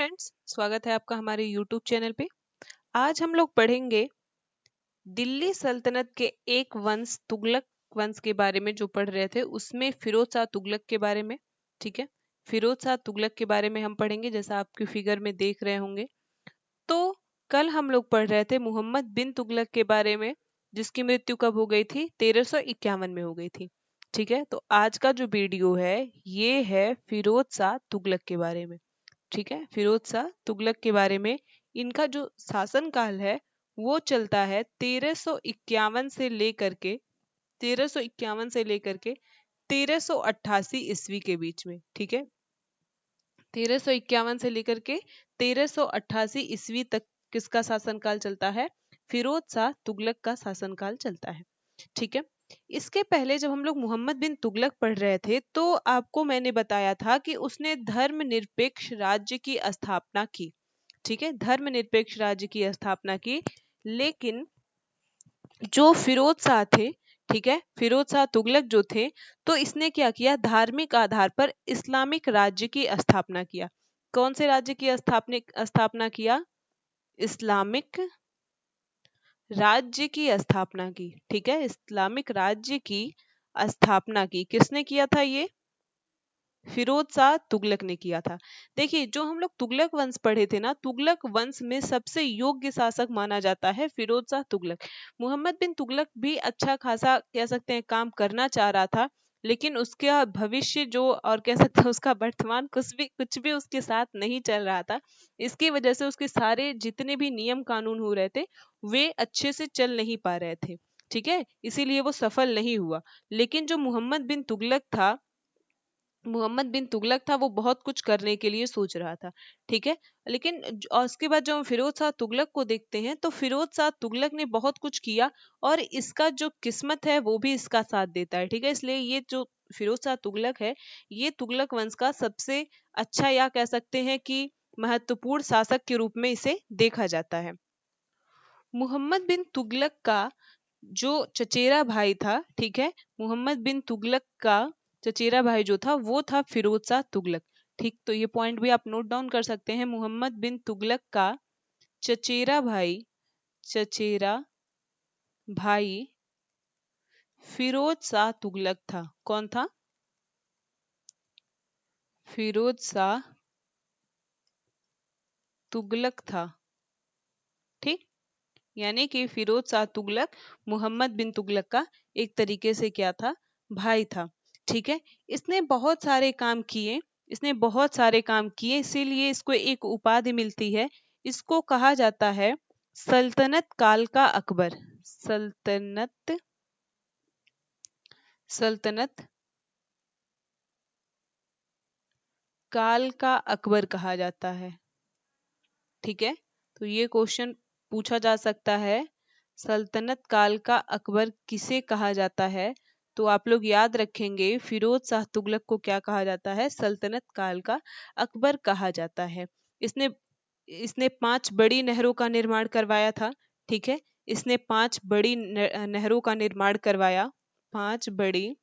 Friends, स्वागत है आपका हमारे YouTube चैनल पे। आज हम लोग पढ़ेंगे दिल्ली सल्तनत के एक वंश तुगलक वंश के बारे में। जो पढ़ रहे थे उसमें फिरोज शाह तुगलक के बारे में, ठीक है। फिरोज शाह तुगलक के बारे में हम पढ़ेंगे, जैसा आपकी फिगर में देख रहे होंगे। तो कल हम लोग पढ़ रहे थे मोहम्मद बिन तुगलक के बारे में, जिसकी मृत्यु कब हो गई थी? 1351 में हो गई थी, ठीक है। तो आज का जो वीडियो है ये है फिरोज शाह तुगलक के बारे में, ठीक है। फिरोज शाह तुगलक के बारे में। इनका जो शासन काल है वो चलता है 1351 से लेकर के 1388 ईस्वी के बीच में, ठीक है। 1351 से लेकर के 1388 ईस्वी तक किसका शासनकाल चलता है? फिरोज शाह तुगलक का शासनकाल चलता है, ठीक है। इसके पहले जब हम लोग मोहम्मद बिन तुगलक पढ़ रहे थे तो आपको मैंने बताया था कि उसने धर्मनिरपेक्ष राज्य की स्थापना की, ठीक है। धर्मनिरपेक्ष राज्य की स्थापना की, लेकिन जो फिरोज शाह थे, ठीक है, फिरोज शाह तुगलक जो थे, तो इसने क्या किया? धार्मिक आधार पर इस्लामिक राज्य की स्थापना किया। कौन से राज्य की स्थापना किया? इस्लामिक राज्य की स्थापना की, ठीक है। इस्लामिक राज्य की स्थापना की किसने किया था? ये फिरोज शाह तुगलक ने किया था। देखिए, जो हम लोग तुगलक वंश पढ़े थे ना, तुगलक वंश में सबसे योग्य शासक माना जाता है फिरोज शाह तुगलक। मोहम्मद बिन तुगलक भी अच्छा खासा कह सकते हैं काम करना चाह रहा था, लेकिन उसका भविष्य जो, और कह सकते हैं उसका वर्तमान कुछ भी उसके साथ नहीं चल रहा था। इसकी वजह से उसके सारे जितने भी नियम कानून हो रहे थे वे अच्छे से चल नहीं पा रहे थे, ठीक है। इसीलिए वो सफल नहीं हुआ। लेकिन जो मोहम्मद बिन तुगलक था वो बहुत कुछ करने के लिए सोच रहा था, ठीक है। लेकिन और उसके बाद जब हम फिरोज शाह तुगलक को देखते हैं तो फिरोज शाह तुगलक ने बहुत कुछ किया और इसका जो किस्मत है वो भी इसका साथ देता है, ठीक है। इसलिए ये जो फिरोज शाह तुगलक है ये तुगलक वंश का सबसे अच्छा, या कह सकते हैं कि महत्वपूर्ण शासक के रूप में इसे देखा जाता है। मोहम्मद बिन तुगलक का जो चचेरा भाई था, ठीक है, मोहम्मद बिन तुगलक का चचेरा भाई जो था वो था फिरोज शाह तुगलक, ठीक। तो ये पॉइंट भी आप नोट डाउन कर सकते हैं। मोहम्मद बिन तुगलक का चचेरा भाई फिरोज शाह तुगलक था। कौन था? फिरोज शाह तुगलक था, ठीक। यानी कि फिरोज शाह तुगलक मोहम्मद बिन तुगलक का एक तरीके से क्या था? भाई था, ठीक है। इसने बहुत सारे काम किए, इसीलिए इसको एक उपाधि मिलती है। इसको कहा जाता है सल्तनत काल का अकबर। सल्तनत काल का अकबर कहा जाता है, ठीक है। तो ये क्वेश्चन पूछा जा सकता है, सल्तनत काल का अकबर किसे कहा जाता है? तो आप लोग याद रखेंगे फिरोज शाह तुगलक को क्या कहा जाता है? सल्तनत काल का अकबर कहा जाता है। इसने इसने 5 बड़ी नहरों का निर्माण करवाया था, ठीक है। इसने 5 बड़ी नहरों का निर्माण करवाया, 5 बड़ी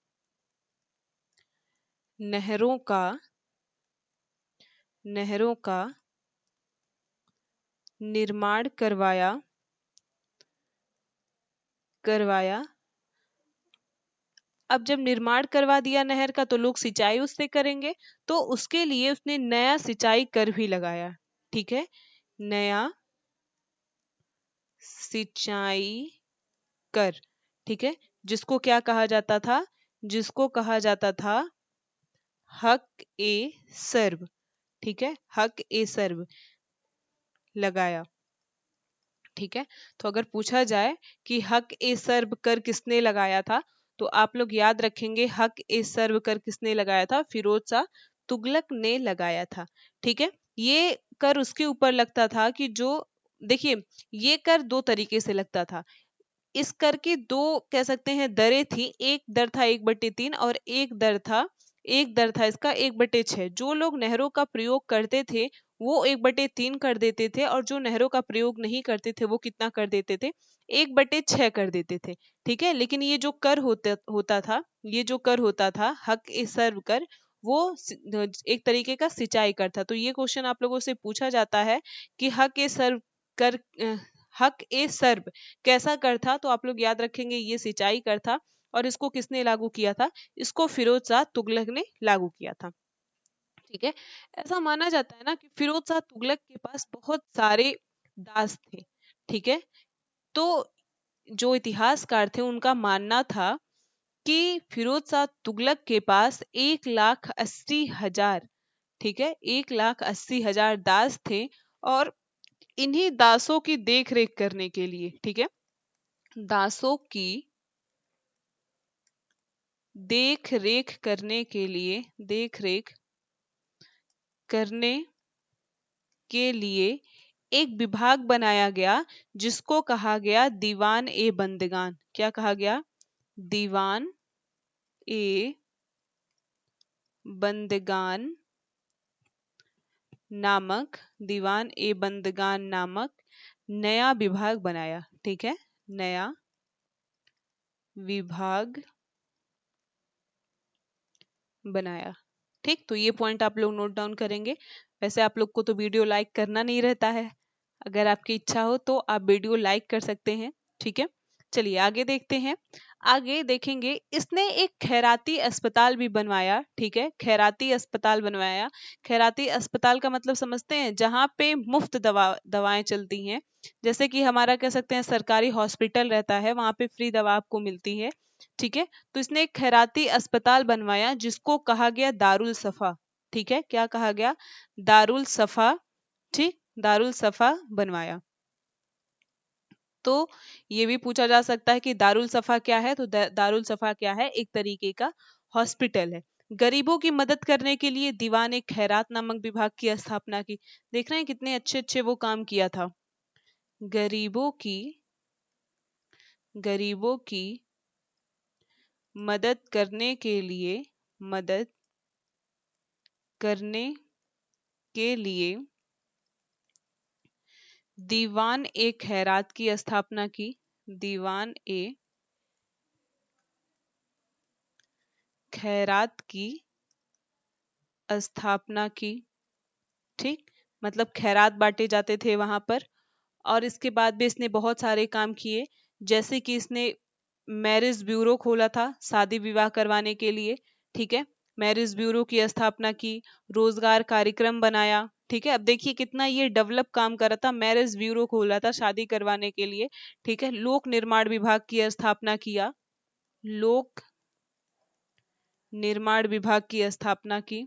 नहरों का निर्माण करवाया। अब जब निर्माण करवा दिया नहर का तो लोग सिंचाई उससे करेंगे, तो उसके लिए उसने नया सिंचाई कर भी लगाया, ठीक है। नया सिंचाई कर, ठीक है, जिसको क्या कहा जाता था? जिसको कहा जाता था हक ए सर्व, ठीक है, हक ए सर्व लगाया, ठीक है। तो अगर पूछा जाए कि हक ए सर्व कर किसने लगाया था, तो आप लोग याद रखेंगे हक ए सर्व कर किसने लगाया था? फिरोज शाह तुगलक ने लगाया था, ठीक है। ये कर उसके ऊपर लगता था कि जो, देखिए, ये कर दो तरीके से लगता था। इस कर की दो कह सकते हैं दरें थी। एक दर था 1/3 और एक दर था इसका 1/6। जो लोग नहरों का प्रयोग करते थे वो 1/3 कर देते थे, और जो नहरों का प्रयोग नहीं करते थे वो कितना कर देते थे? 1/6 कर देते थे, ठीक है। लेकिन ये जो कर होता था, ये जो कर होता था हक ए सर्व कर, वो एक तरीके का सिंचाई कर था। तो ये क्वेश्चन आप लोगों से पूछा जाता है कि हक ए सर्व कैसा कर था, तो आप लोग याद रखेंगे ये सिंचाई कर था। और इसको किसने लागू किया था? इसको फिरोज शाह तुगलक ने लागू किया था। ठीक है, ऐसा माना जाता है ना कि फिरोज शाह तुगलक के पास बहुत सारे दास थे। ठीक है, तो जो इतिहासकार थे उनका मानना था कि फिरोज शाह तुगलक के पास 1,80,000, ठीक है, 1,80,000 दास थे। और इन्हीं दासों की देख रेख करने के लिए, ठीक है, दासों की देख रेख करने के लिए, देख रेख करने के लिए एक विभाग बनाया गया जिसको कहा गया दीवान ए बंदगान। क्या कहा गया? दीवान ए बंदगान नामक, दीवान ए बंदगान नामक नया विभाग बनाया। ठीक है, नया विभाग बनाया। ठीक, तो ये पॉइंट आप लोग नोट डाउन करेंगे। वैसे आप लोग को तो वीडियो लाइक करना नहीं रहता है, अगर आपकी इच्छा हो तो आप वीडियो लाइक कर सकते हैं। ठीक है, चलिए आगे देखते हैं। आगे देखेंगे, इसने एक खैराती अस्पताल भी बनवाया। ठीक है, खैराती अस्पताल बनवाया। खैराती अस्पताल का मतलब समझते हैं? जहाँ पे मुफ्त दवाएं चलती हैं। जैसे कि हमारा कह सकते हैं सरकारी हॉस्पिटल रहता है, वहां पे फ्री दवा आपको मिलती है। ठीक है, तो इसने एक खैराती अस्पताल बनवाया जिसको कहा गया दारुल सफा। ठीक है, क्या कहा गया? दारुल सफा। ठीक, दारुल सफा बनवाया। तो ये भी पूछा जा सकता है कि दारुल सफा क्या है? तो दारुल सफा क्या है? एक तरीके का हॉस्पिटल है। गरीबों की मदद करने के लिए दीवान ए खैरात नामक विभाग की स्थापना की। देख रहे हैं कितने अच्छे अच्छे वो काम किया था। गरीबों की मदद करने के लिए, मदद करने के लिए दीवान ए खैरात की स्थापना की। दीवान ए खैरात की स्थापना की। ठीक, मतलब खैरात बांटे जाते थे वहां पर। और इसके बाद भी इसने बहुत सारे काम किए, जैसे कि इसने मैरिज ब्यूरो खोला था शादी विवाह करवाने के लिए। ठीक है, मैरिज ब्यूरो की स्थापना की, रोजगार कार्यक्रम बनाया। ठीक है, अब देखिए कितना ये डेवलप काम कर रहा था। मैरिज ब्यूरो खोला था शादी करवाने के लिए। ठीक है, लोक निर्माण विभाग की स्थापना किया। लोक निर्माण विभाग की स्थापना की।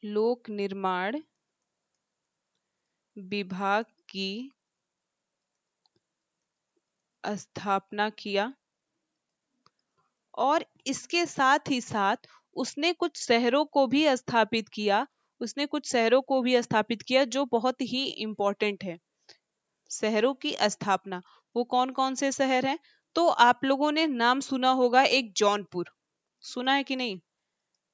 लोक निर्माण विभाग की स्थापना किया। और इसके साथ ही साथ उसने कुछ शहरों को भी स्थापित किया। उसने कुछ शहरों को भी स्थापित किया जो बहुत ही इंपॉर्टेंट है। शहरों की स्थापना, वो कौन कौन से शहर हैं? तो आप लोगों ने नाम सुना होगा, एक जौनपुर, सुना है कि नहीं?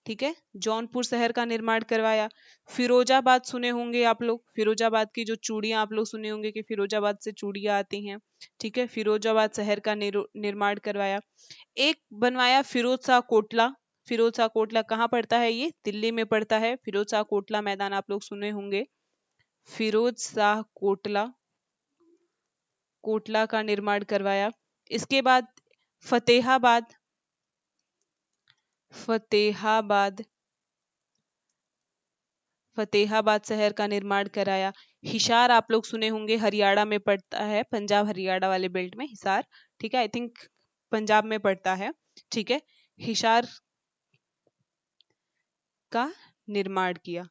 ठीक है, जौनपुर शहर का निर्माण करवाया। फिरोजाबाद सुने होंगे आप लोग, फिरोजाबाद की जो चूड़ियां आप लोग सुने होंगे कि फिरोजाबाद से चूड़ियां आती हैं। ठीक है, फिरोजाबाद शहर का निर्माण करवाया। एक बनवाया फिरोज शाह कोटला। फिरोज शाह कोटला कहाँ पड़ता है? ये दिल्ली में पड़ता है। फिरोज शाह कोटला मैदान आप लोग सुने होंगे। फिरोज शाह कोटला, कोटला का निर्माण करवाया। इसके बाद फतेहाबाद, फतेहाबाद, फतेहाबाद शहर का निर्माण कराया। हिसार आप लोग सुने होंगे, हरियाणा में पड़ता है, पंजाब हरियाणा वाले बेल्ट में हिसार। ठीक है, आई थिंक पंजाब में पड़ता है। ठीक है, हिसार का निर्माण किया।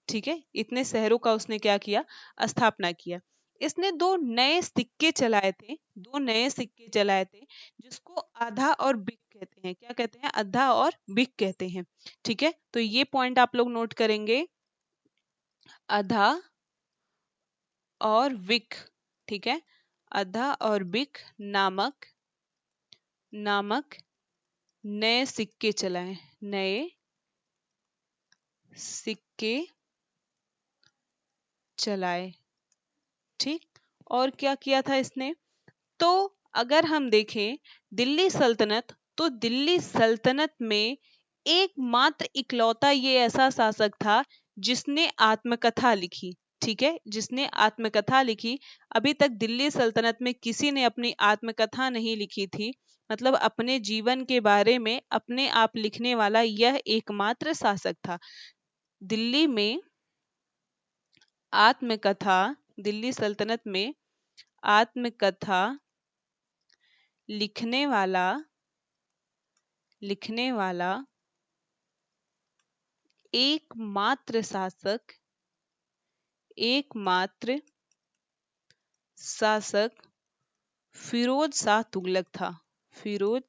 ठीक है, इतने शहरों का उसने क्या किया? स्थापना किया। इसने दो नए सिक्के चलाए थे, दो नए सिक्के चलाए थे जिसको आधा और बिक कहते हैं। क्या कहते हैं? आधा और बिक कहते हैं। ठीक है, तो ये पॉइंट आप लोग नोट करेंगे, आधा और विक। ठीक है, आधा और बिक नामक नामक नए सिक्के चलाए, नए सिक्के चलाए। ठीक, और क्या किया था इसने? तो अगर हम देखें दिल्ली सल्तनत, तो दिल्ली सल्तनत में एकमात्र इकलौता ये ऐसा शासक था जिसने आत्मकथा लिखी। ठीक है, जिसने आत्मकथा लिखी। अभी तक दिल्ली सल्तनत में किसी ने अपनी आत्मकथा नहीं लिखी थी, मतलब अपने जीवन के बारे में अपने आप लिखने वाला यह एकमात्र शासक था। दिल्ली में आत्मकथा, दिल्ली सल्तनत में आत्मकथा लिखने वाला एकमात्र शासक, एकमात्र शासक फिरोज शाह तुगलक था। फिरोज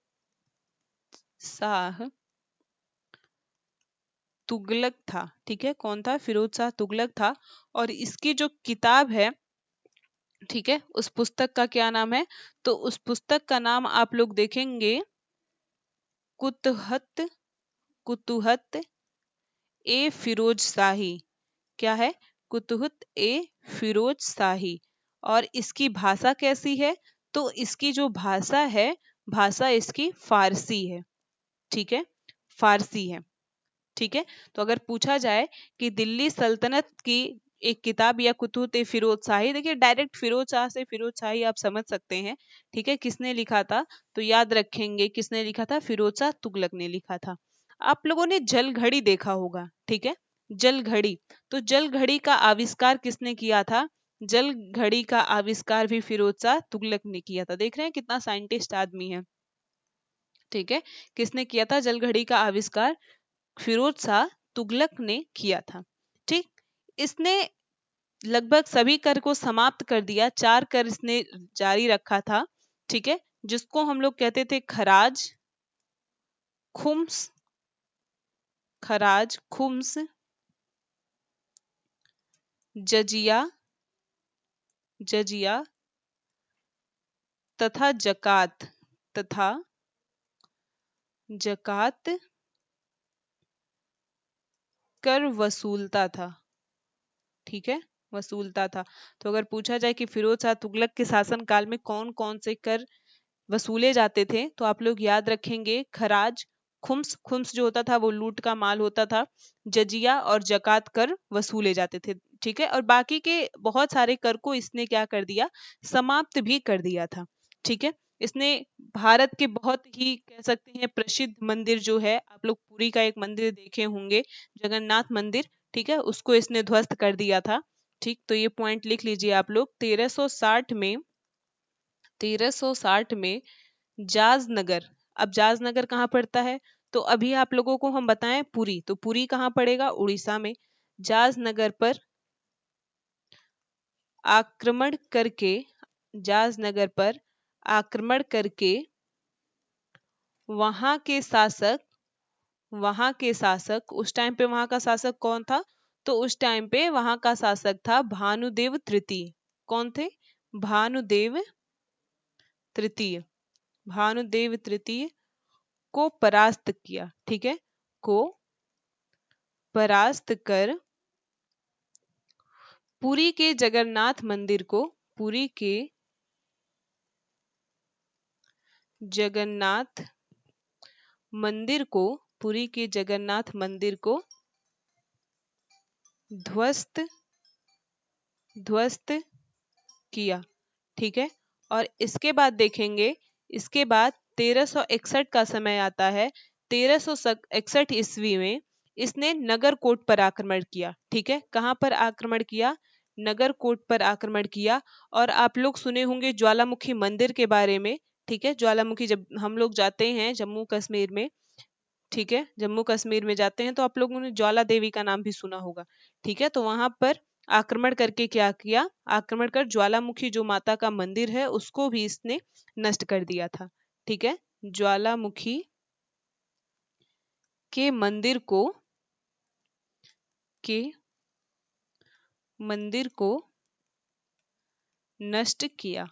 शाह तुगलक था। ठीक है, कौन था? फिरोज शाह तुगलक था। और इसकी जो किताब है, ठीक है, उस पुस्तक का क्या नाम है? तो उस पुस्तक का नाम आप लोग देखेंगे कुतुहत, कुतुहत ए फिरोज शाही। क्या है? कुतुहत ए फिरोज शाही। और इसकी भाषा कैसी है? तो इसकी जो भाषा है, भाषा इसकी फारसी है। ठीक है, फारसी है। ठीक है, तो अगर पूछा जाए कि दिल्ली सल्तनत की एक किताब या कुतुत ए फिरोज शाही, देखिए डायरेक्ट फिरोज शाह से फिरोज शाही आप समझ सकते हैं। ठीक है, किसने लिखा था? तो याद रखेंगे किसने लिखा था? फिरोज शाह तुगलक ने लिखा था। आप लोगों ने जल घड़ी देखा होगा। ठीक है, जल घड़ी। तो जल घड़ी का आविष्कार किसने किया था? जल घड़ी का आविष्कार भी फिरोज शाह तुगलक ने किया था। देख रहे हैं कितना साइंटिस्ट आदमी है। ठीक है, किसने किया था जल घड़ी का आविष्कार? फिरोज शाह तुगलक ने किया था। ठीक, इसने लगभग सभी कर को समाप्त कर दिया। 4 कर इसने जारी रखा था। ठीक है, जिसको हम लोग कहते थे खराज, खुम्स, खराज, खुम्स, जजिया, जजिया तथा जकात, तथा जकात कर वसूलता था। ठीक है, वसूलता था। तो अगर पूछा जाए कि फिरोज शाह तुगलक के शासन काल में कौन कौन से कर वसूले जाते थे, तो आप लोग याद रखेंगे खराज, खुम्स, खुम्स जो होता था वो लूट का माल होता था, जजिया और जकात कर वसूले जाते थे। ठीक है, और बाकी के बहुत सारे कर को इसने क्या कर दिया? समाप्त भी कर दिया था। ठीक है, इसने भारत के बहुत ही कह सकते हैं प्रसिद्ध मंदिर जो है, आप लोग पुरी का एक मंदिर देखे होंगे, जगन्नाथ मंदिर, ठीक है, उसको इसने ध्वस्त कर दिया था। ठीक, तो ये पॉइंट लिख लीजिए आप लोग। 1360 में जाज नगर, अब जाज नगर कहाँ पड़ता है? तो अभी आप लोगों को हम बताएं पुरी, तो पुरी कहाँ पड़ेगा? उड़ीसा में। जाज नगर पर आक्रमण करके, जाज नगर पर आक्रमण करके वहां के शासक, वहां के शासक, उस टाइम पे वहां का शासक कौन था? तो उस टाइम पे वहां का शासक था भानुदेव तृतीय। कौन थे? भानुदेव तृतीय। भानुदेव तृतीय को परास्त किया। ठीक है, को परास्त कर पुरी के जगन्नाथ मंदिर को, पुरी के जगन्नाथ मंदिर को, पुरी के जगन्नाथ मंदिर को ध्वस्त, ध्वस्त किया। ठीक है, और इसके बाद देखेंगे, इसके बाद 1361 का समय आता है। 1361 ईस्वी में इसने नगरकोट पर आक्रमण किया। ठीक है, कहां पर आक्रमण किया? नगरकोट पर आक्रमण किया। और आप लोग सुने होंगे ज्वालामुखी मंदिर के बारे में। ठीक है, ज्वालामुखी जब हम लोग जाते हैं जम्मू कश्मीर में, ठीक है, जम्मू कश्मीर में जाते हैं तो आप लोगों ने ज्वाला देवी का नाम भी सुना होगा। ठीक है, तो वहां पर आक्रमण करके क्या किया? आक्रमण कर ज्वालामुखी जो माता का मंदिर है उसको भी इसने नष्ट कर दिया था। ठीक है, ज्वालामुखी के मंदिर को, के मंदिर को नष्ट किया।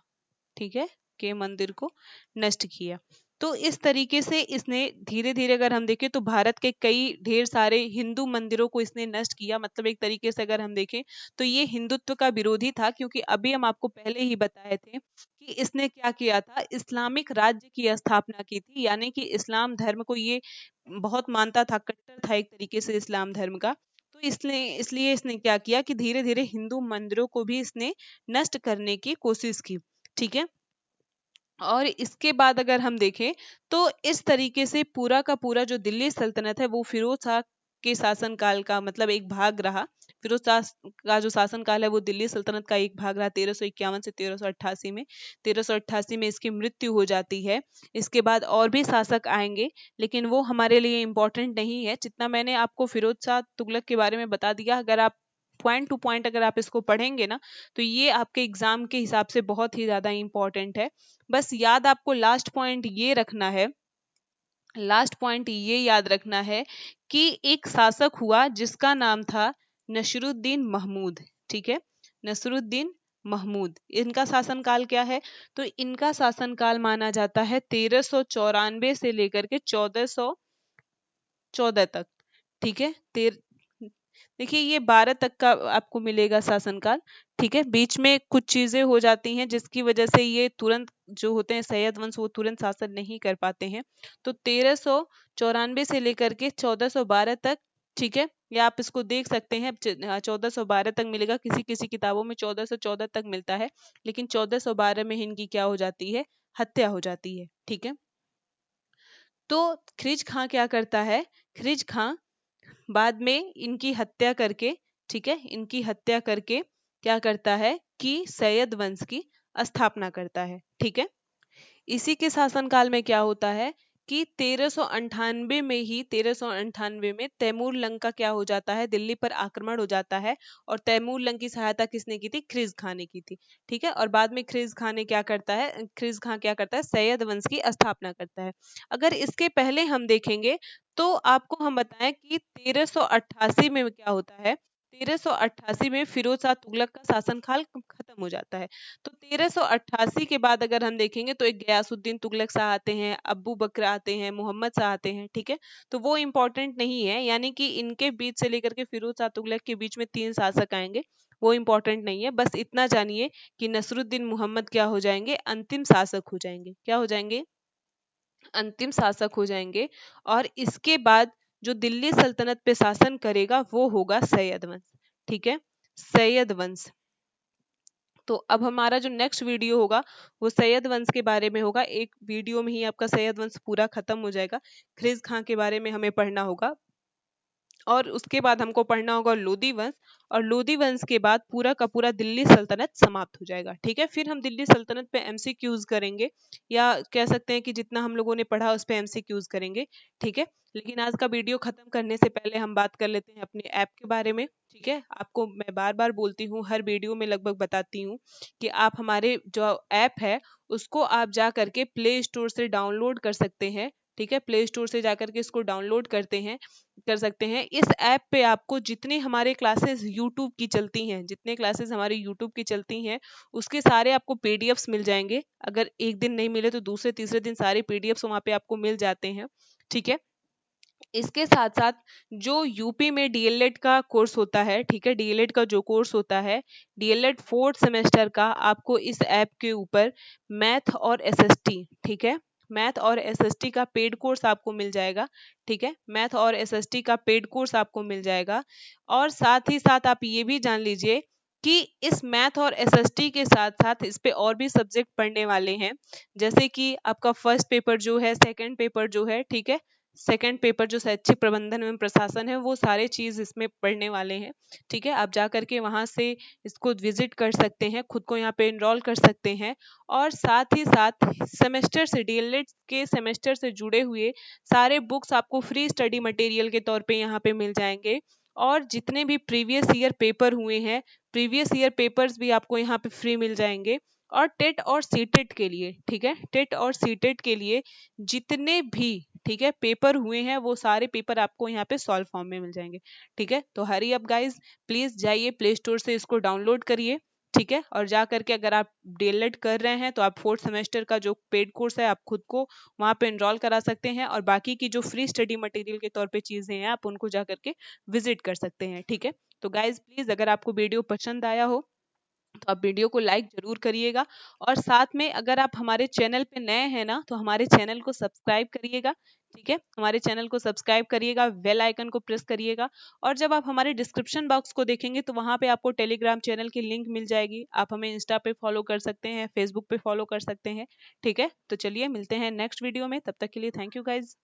ठीक है, के मंदिर को नष्ट किया। तो इस तरीके से इसने धीरे धीरे अगर हम देखें तो भारत के कई ढेर सारे हिंदू मंदिरों को इसने नष्ट किया। मतलब एक तरीके से अगर हम देखें तो ये हिंदुत्व का विरोधी था, क्योंकि अभी हम आपको पहले ही बताए थे कि इसने क्या किया था, इस्लामिक राज्य की स्थापना की थी, यानी कि इस्लाम धर्म को ये बहुत मानता था, कट्टर था एक तरीके से इस्लाम धर्म का। तो इसलिए इसने क्या किया कि धीरे धीरे हिंदू मंदिरों को भी इसने नष्ट करने की कोशिश की। ठीक है, और इसके बाद अगर हम देखें तो इस तरीके से पूरा का पूरा जो दिल्ली सल्तनत है वो फिरोज शाह के शासनकाल का मतलब एक भाग रहा। फिरोज शाह का जो शासनकाल है वो दिल्ली सल्तनत का एक भाग रहा 1351 से 1388 में। 1388 में इसकी मृत्यु हो जाती है। इसके बाद और भी शासक आएंगे, लेकिन वो हमारे लिए इम्पोर्टेंट नहीं है। जितना मैंने आपको फिरोज शाह तुगलक के बारे में बता दिया, अगर आप पॉइंट टू पॉइंट अगर आप इसको पढ़ेंगे ना, तो ये आपके एग्जाम के हिसाब से बहुत ही ज्यादा इंपॉर्टेंट है। बस याद आपको लास्ट पॉइंट ये रखना है, लास्ट पॉइंट ये याद रखना है कि एक शासक हुआ जिसका नाम था नसरुद्दीन महमूद। ठीक है, नसरुद्दीन महमूद, इनका शासनकाल क्या है, तो इनका शासनकाल माना जाता है 1394 से लेकर के 1414 तक। ठीक है, देखिए ये 12 तक का आपको मिलेगा शासनकाल। ठीक है, बीच में कुछ चीजें हो जाती हैं जिसकी वजह से ये तुरंत जो होते हैं सैयद वंश वो तुरंत शासन नहीं कर पाते हैं। तो 1394 से लेकर के 1412 तक। ठीक है, या आप इसको देख सकते हैं 1412 तक मिलेगा, किसी किसी किताबों में 1414 तक मिलता है, लेकिन 1412 में इनकी क्या हो जाती है, हत्या हो जाती है। ठीक है, तो ख्रिज खां क्या करता है, ख्रिज खां बाद में इनकी हत्या करके, ठीक है, इनकी हत्या करके क्या करता है कि सैयद वंश की स्थापना करता है। ठीक है, इसी के शासनकाल में क्या होता है कि 1398 में ही 1398 में तैमूर लंग का क्या हो जाता है, दिल्ली पर आक्रमण हो जाता है। और तैमूर लंग की सहायता किसने की थी, ख्रिज खां ने की थी। ठीक है, और बाद में ख्रिज खां ने क्या करता है, ख्रिज खां क्या करता है, सैयद वंश की स्थापना करता है। अगर इसके पहले हम देखेंगे तो आपको हम बताएं कि 1388 में क्या होता है, 1388 में फिरोज शाह तुगलक का शासनकाल खत्म हो जाता है। तो 1388 के बाद अगर हम देखेंगे तो एक गयासुद्दीन तुगलक शाह आते हैं, अब्बू बकर आते हैं, मोहम्मद शाह आते हैं। ठीक है, तो वो इंपॉर्टेंट नहीं है, यानी कि इनके बीच से लेकर के फिरोज शाह तुगलक के बीच में 3 शासक आएंगे, वो इंपॉर्टेंट नहीं है। बस इतना जानिए कि नसरुद्दीन मोहम्मद क्या हो जाएंगे, अंतिम शासक हो जाएंगे। क्या हो जाएंगे, अंतिम शासक हो जाएंगे। और इसके बाद जो दिल्ली सल्तनत पे शासन करेगा वो होगा सैयद वंश। ठीक है, सैयद वंश। तो अब हमारा जो नेक्स्ट वीडियो होगा वो सैयद वंश के बारे में होगा। एक वीडियो में ही आपका सैयद वंश पूरा खत्म हो जाएगा। ख्रिज खां के बारे में हमें पढ़ना होगा, और उसके बाद हमको पढ़ना होगा लोधी वंश, और लोधी वंश के बाद पूरा का पूरा दिल्ली सल्तनत समाप्त हो जाएगा। ठीक है, फिर हम दिल्ली सल्तनत पे एमसीक्यूज करेंगे, या कह सकते हैं कि जितना हम लोगों ने पढ़ा उस पे एमसीक्यूज करेंगे। ठीक है, लेकिन आज का वीडियो खत्म करने से पहले हम बात कर लेते हैं अपने ऐप के बारे में। ठीक है, आपको मैं बार बार बोलती हूँ, हर वीडियो में लगभग बताती हूँ कि आप हमारे जो ऐप है उसको आप जा करके प्ले स्टोर से डाउनलोड कर सकते हैं। ठीक है, प्ले स्टोर से जाकर के इसको डाउनलोड कर सकते हैं। इस ऐप पे आपको जितनी हमारे क्लासेस यूट्यूब की चलती हैं, जितने क्लासेस हमारे यूट्यूब की चलती हैं, उसके सारे आपको पीडीएफ्स मिल जाएंगे। अगर एक दिन नहीं मिले तो दूसरे तीसरे दिन सारे पीडीएफ्स वहाँ पे आपको मिल जाते हैं। ठीक है, इसके साथ साथ जो यूपी में डीएलएड का कोर्स होता है, ठीक है, डीएलएड का जो कोर्स होता है, डीएलएड 4th सेमेस्टर का, आपको इस ऐप के ऊपर मैथ और एसएसटी, ठीक है, मैथ और एसएसटी का पेड कोर्स आपको मिल जाएगा। ठीक है, मैथ और एसएसटी का पेड कोर्स आपको मिल जाएगा। और साथ ही साथ आप ये भी जान लीजिए कि इस मैथ और एसएसटी के साथ साथ इस पे और भी सब्जेक्ट पढ़ने वाले हैं, जैसे कि आपका फर्स्ट पेपर जो है, सेकंड पेपर जो है, ठीक है, सेकंड पेपर जो शैक्षिक प्रबंधन एवं प्रशासन है, वो सारे चीज इसमें पढ़ने वाले हैं। ठीक है, आप जा करके वहां से इसको विजिट कर सकते हैं, खुद को यहाँ पे इनरोल कर सकते हैं। और साथ ही साथ सेमेस्टर से, डीएलएड के सेमेस्टर से जुड़े हुए सारे बुक्स आपको फ्री स्टडी मटेरियल के तौर पे यहाँ पे मिल जाएंगे। और जितने भी प्रीवियस ईयर पेपर हुए हैं, प्रीवियस ईयर पेपर्स भी आपको यहाँ पे फ्री मिल जाएंगे। और टेट और सीटेट के लिए, ठीक है, टेट और सीटेट के लिए जितने भी, ठीक है, पेपर हुए हैं वो सारे पेपर आपको यहाँ पे सॉल्व फॉर्म में मिल जाएंगे। ठीक है, तो हरी अप गाइज, प्लीज जाइए प्ले स्टोर से इसको डाउनलोड करिए। ठीक ठीक है। और जा करके अगर आप डीएलएड कर रहे हैं तो आप 4th सेमेस्टर का जो पेड कोर्स है आप खुद को वहाँ पे एनरोल करा सकते हैं, और बाकी की जो फ्री स्टडी मटेरियल के तौर पे चीज़ें हैं आप उनको जा करके विजिट कर सकते हैं, ठीक है। तो गाइज प्लीज़ अगर आपको वीडियो पसंद आया हो तो आप वीडियो को लाइक जरूर करिएगा, और साथ में अगर आप हमारे चैनल पे नए हैं ना तो हमारे चैनल को सब्सक्राइब करिएगा, ठीक है। हमारे चैनल को सब्सक्राइब करिएगा, बेल आइकन को प्रेस करिएगा, और जब आप हमारे डिस्क्रिप्शन बॉक्स को देखेंगे तो वहाँ पे आपको टेलीग्राम चैनल की लिंक मिल जाएगी। आप हमें इंस्टा पे फॉलो कर सकते हैं, फेसबुक पे फॉलो कर सकते हैं, ठीक है। तो चलिए मिलते हैं नेक्स्ट वीडियो में, तब तक के लिए थैंक यू गाइज।